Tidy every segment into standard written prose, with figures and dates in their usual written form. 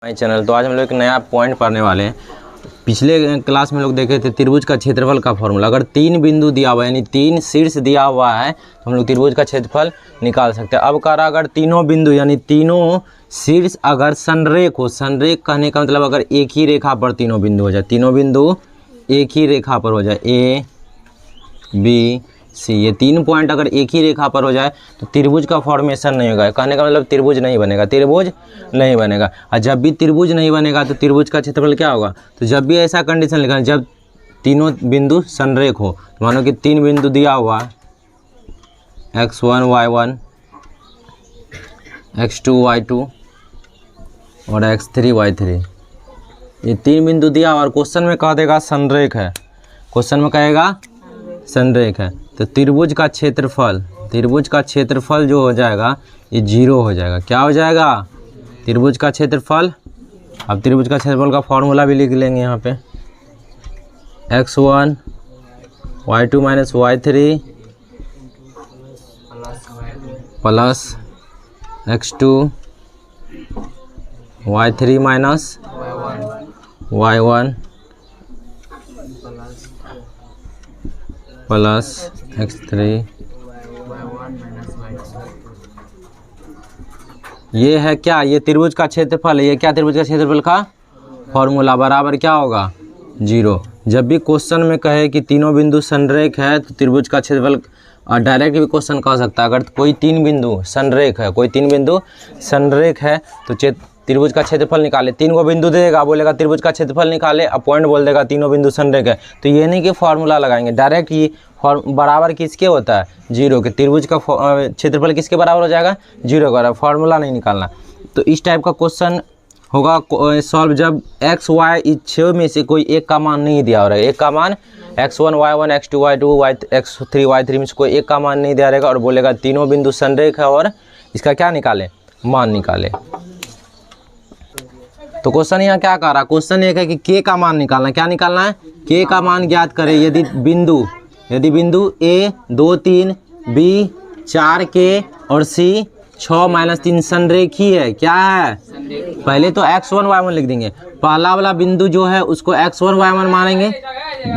My channel. तो आज हम लोग एक नया पॉइंट पढ़ने वाले हैं। पिछले क्लास में लोग देखे थे त्रिभुज का क्षेत्रफल का फॉर्मूला। अगर तीन बिंदु दिया हुआ है यानी तीन शीर्ष दिया हुआ है तो हम लोग त्रिभुज का क्षेत्रफल निकाल सकते हैं। अब कह रहा अगर तीनों बिंदु यानी तीनों शीर्ष अगर संरेख हो, संरेख कहने का मतलब अगर एक ही रेखा पर तीनों बिंदु हो जाए, तीनों बिंदु एक ही रेखा पर हो जाए, ए बी सी, ये तीन पॉइंट अगर एक ही रेखा पर हो जाए तो त्रिभुज का फॉर्मेशन नहीं होगा। कहने का मतलब त्रिभुज नहीं बनेगा, त्रिभुज नहीं बनेगा। और जब भी त्रिभुज नहीं बनेगा तो त्रिभुज का क्षेत्रफल क्या होगा? तो जब भी ऐसा कंडीशन लिखा जब तीनों बिंदु संरेख हो, तो मानो कि तीन बिंदु दिया हुआ x1 y1 x2 y2 और x3 y3, ये तीन बिंदु दिया और क्वेश्चन में कह देगा संरेख है, क्वेश्चन में कहेगा संरेख है, तो त्रिभुज का क्षेत्रफल, त्रिभुज का क्षेत्रफल जो हो जाएगा ये 0 हो जाएगा। क्या हो जाएगा? त्रिभुज का क्षेत्रफल। अब त्रिभुज का क्षेत्रफल का फॉर्मूला भी लिख लेंगे यहाँ पे, x1 y2 minus y3 plus x2 y3 minus y1 plus x3, ये है क्या? ये त्रिभुज का क्षेत्रफल है। ये क्या? त्रिभुज का क्षेत्रफल का फॉर्मूला बराबर क्या होगा? 0। जब भी क्वेश्चन में कहे कि तीनों बिंदु संरेख है तो त्रिभुज का क्षेत्रफल, डायरेक्ट भी क्वेश्चन कह सकता है अगर कोई तीन बिंदु संरेख है, कोई तीन बिंदु संरेख है तो त्रिभुज का क्षेत्रफल निकाले। तीन को बिंदु देगा, बोलेगा त्रिभुज का क्षेत्रफल निकाले, अब पॉइंट बोल देगा तीनों बिंदु संरेख है, तो ये नहीं कि फॉर्मूला लगाएंगे, डायरेक्ट ये बराबर किसके होता है? 0 के। त्रिभुज का क्षेत्रफल किसके बराबर हो जाएगा? 0 का। फॉर्मूला नहीं निकालना। तो इस टाइप का क्वेश्चन होगा सॉल्व जब x y इस छः में से कोई एक का मान नहीं दिया हो रहा है। एक का मान x1 y1 x2 y2 x3 y3 में से कोई एक का मान नहीं दिया रहेगा और बोलेगा तीनों बिंदु संरेख है और इसका क्या निकाले? मान निकाले। तो क्वेश्चन यहाँ क्या कह रहा है? क्वेश्चन एक है कि k का मान निकालना। क्या निकालना है? k का मान ज्ञात करें यदि बिंदु a 2 3 b 4 k और c 6 माइनस 3 संरेखी है। क्या है? पहले तो x1 y1 लिख देंगे। पहला वाला बिंदु जो है उसको x1 y1 मानेंगे,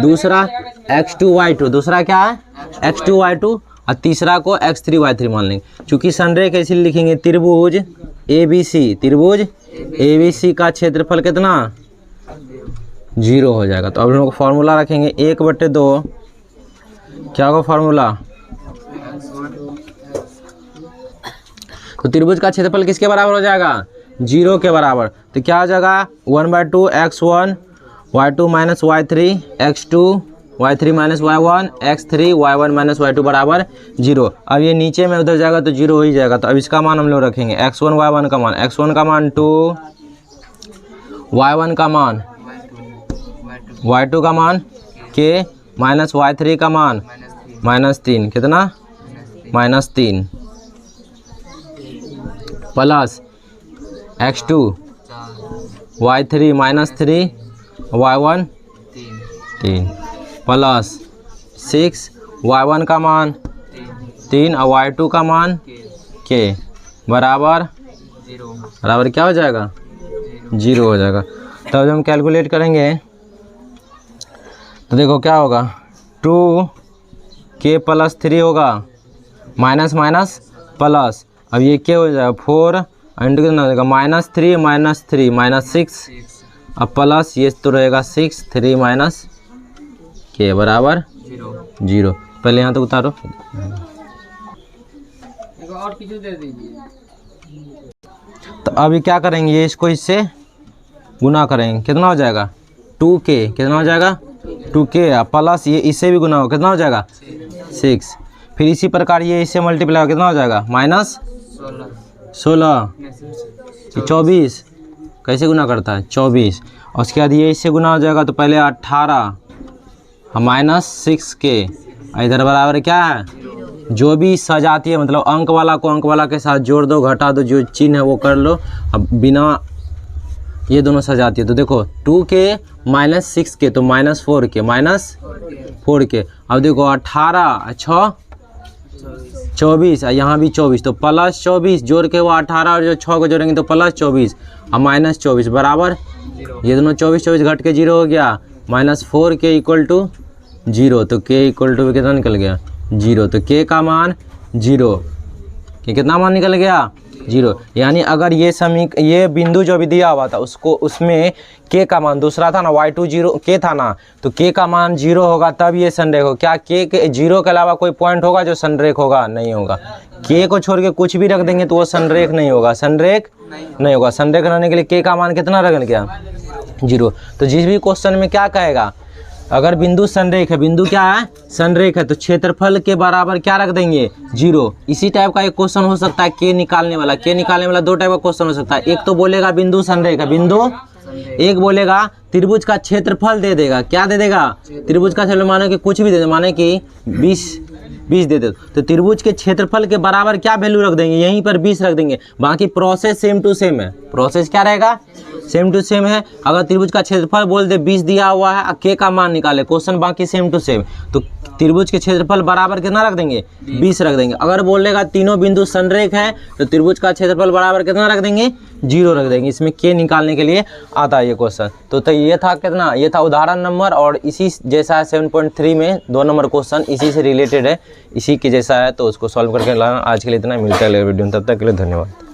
दूसरा x2 y2, दूसरा क्या है? x2 y2 और तीसरा को x3 y3 मान लेंगे। चूंकि संरेख इसलिए लिखेंगे त्रिभुज ABC, त्रिभुज ABC का क्षेत्रफल कितना? 0 हो जाएगा। तो अब हम लोग फॉर्मूला रखेंगे 1/2, क्या होगा फॉर्मूला? तो त्रिभुज का क्षेत्रफल किसके बराबर हो जाएगा? 0 के बराबर। तो क्या हो जाएगा? 1/2 x1 y2 minus y3 x2 y3 minus y1 x3 y1 minus y2 बराबर 0। अब ये नीचे में उधर जाएगा तो 0 हो ही जाएगा। तो अब इसका मान हम लोग रखेंगे x1 y1 का मान, x1 का मान 2, y1 का मान y2 का मान k माइनस y3 का मान -3, कितना? -3 plus x2 y3 -3 y1 3 plus 6 y1 का मान 3 और y2 का मान k बराबर क्या हो जाएगा? 0 हो जाएगा। तब जब हम कैलकुलेट करेंगे तो देखो क्या होगा, 2k प्लस 3 होगा, माइनस माइनस प्लस, अब ये क्या हो जाएगा 4 इंटू कितना हो जाएगा -3 -6 अब प्लस ये तो रहेगा 6 3 माइनस k बराबर 0। पहले यहाँ तो उतारो और किसी दे दीजिए। तो अभी क्या करेंगे, ये इसको इससे गुना करेंगे, कितना हो जाएगा? 2k, कितना हो जाएगा? 2k प्लस ये इससे भी गुना हो, कितना हो जाएगा? 6। फिर इसी प्रकार ये इससे मल्टीप्लाई, कितना हो जाएगा? -16 24, कैसे गुना करता है? 24। और उसके बाद ये इससे गुना हो जाएगा तो पहले 18 -6k, इधर बराबर क्या है? जो भी सजाती है मतलब अंक वाला को अंक वाला के साथ जोड़ दो, घटा दो, जो चिन्ह है वो कर लो। अब बिना ये दोनों सजाती है तो देखो 2k -6k तो -4k अब देखो 18 6 24 और यहाँ भी 24, तो प्लस 24 जोड़ के वो 18 और जो 6 को जोड़ेंगे तो प्लस 24 और माइनस 24 बराबर ये दोनों 24 घट के 0 हो गया, -4 के इक्वल टू 0, तो के इक्वल टू कितना निकल गया 0, तो के का मान 0, कि कितना मान निकल गया 0। यानी अगर ये बिंदु जो भी दिया हुआ था उसको उसमें के का मान दूसरा था ना y2 0 के था ना, तो के का मान 0 होगा तब ये संरेख हो। क्या के 0 के अलावा कोई पॉइंट होगा जो संरेख होगा? नहीं होगा। के को छोड़ के कुछ भी रख देंगे तो वो संरेख नहीं होगा, संरेख नहीं होगा। संरेख रहने के लिए के का मान कितना रख गया 0। तो जिस भी क्वेश्चन में क्या कहेगा, अगर बिंदु संरेख है, बिंदु क्या है संरेख है, तो क्षेत्रफल के बराबर क्या रख देंगे 0। इसी टाइप का एक क्वेश्चन हो सकता है के निकालने वाला। के निकालने वाला दो टाइप का क्वेश्चन हो सकता है, एक तो बोलेगा बिंदु संरेख है बिंदु, एक बोलेगा त्रिभुज का क्षेत्रफल दे देगा। क्या दे देगा? त्रिभुज का क्षेत्रफल, मानो कि कुछ भी दे दे, माने कि 20 दे दे, तो त्रिभुज के क्षेत्रफल के बराबर क्या वैल्यू रख देंगे, यहीं पर 20 रख देंगे। बाकी प्रोसेस सेम टू सेम है, प्रोसेस क्या रहेगा सेम टू सेम है। अगर त्रिभुज का क्षेत्रफल बोल दे 20 दिया हुआ है, के का मान निकाले, क्वेश्चन बाकी सेम टू सेम, तो त्रिभुज के क्षेत्रफल बराबर कितना रख देंगे 20 रख देंगे। अगर बोलेगा तीनों बिंदु संरेख है तो त्रिभुज का क्षेत्रफल बराबर कितना रख देंगे 0 रख देंगे। इसमें के निकालने के लिए आता है ये क्वेश्चन। तो ये था कितना, ये था उदाहरण नंबर, और इसी जैसा है 7.3 में 2 नंबर क्वेश्चन इसी से रिलेटेड है, इसी के जैसा है, तो उसको सॉल्व करके लाना। आज के लिए इतना, मिलता है अगले वीडियो में, तब तक के लिए धन्यवाद।